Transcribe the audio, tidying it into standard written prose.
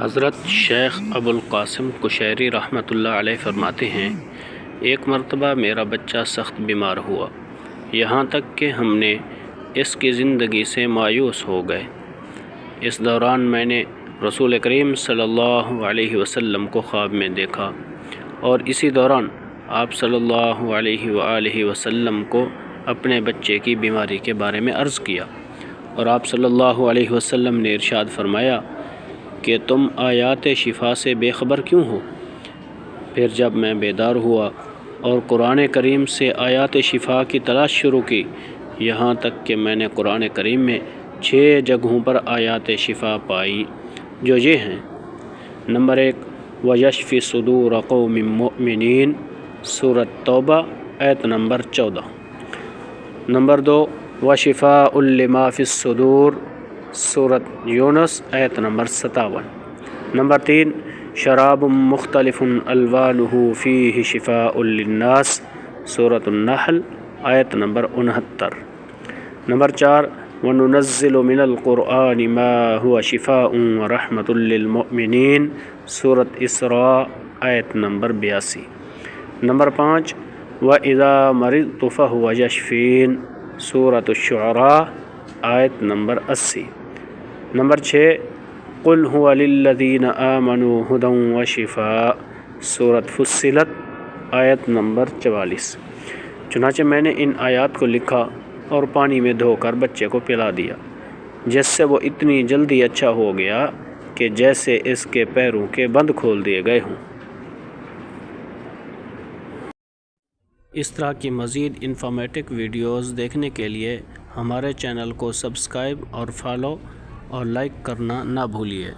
حضرت شیخ ابو القاسم قشیری رحمۃ اللہ علیہ فرماتے ہیں، ایک مرتبہ میرا بچہ سخت بیمار ہوا، یہاں تک کہ ہم نے اس کی زندگی سے مایوس ہو گئے۔ اس دوران میں نے رسول کریم صلی اللہ علیہ وسلم کو خواب میں دیکھا، اور اسی دوران آپ صلی اللہ علیہ وآلہ وسلم کو اپنے بچے کی بیماری کے بارے میں عرض کیا، اور آپ صلی اللہ علیہ وسلم نے ارشاد فرمایا کہ تم آیات شفا سے بے خبر کیوں ہو؟ پھر جب میں بیدار ہوا اور قرآن کریم سے آیات شفا کی تلاش شروع کی، یہاں تک کہ میں نے قرآن کریم میں 6 جگہوں پر آیات شفا پائی، جو یہ ہیں: نمبر 1، وَيَشْفِ صُدُورَ قَوْمٍ مُؤْمِنِينَ سورۃ توبہ آیت نمبر 14۔ نمبر 2، وَشِفَاءٌ لِمَا فِي الصُّدُورِ سورۃ یونس آیت نمبر 57۔ نمبر 3، شراب مختلف الوانہ فیہ شفاء للناس سورۃ النحل آیت نمبر 69۔ نمبر 4، وَنُنَزِّلُ مِنَ الْقُرْآنِ مَا هُوَ شِفَاءٌ وَرَحْمَةٌ لِلْمُؤْمِنِينَ سورۃ اسراء آیت نمبر 82۔ نمبر 5، وَإِذَا مَرِضْتُ فَهُوَ يَشْفِينِ سورۃ الشعراء آیت نمبر 80۔ نمبر 6، قُلْ هُوَ لِلَّذِينَ آمَنُوا هُدًى وَشِفَاءٌ سورۃ فصلت آیت نمبر 44۔ چنانچہ میں نے ان آیات کو لکھا اور پانی میں دھو کر بچے کو پلا دیا، جس سے وہ اتنی جلدی اچھا ہو گیا کہ جیسے اس کے پیروں کے بند کھول دیے گئے ہوں۔ اس طرح کی مزید انفارمیٹک ویڈیوز دیکھنے کے لیے ہمارے چینل کو سبسکرائب اور فالو اور لائک کرنا نہ بھولیے۔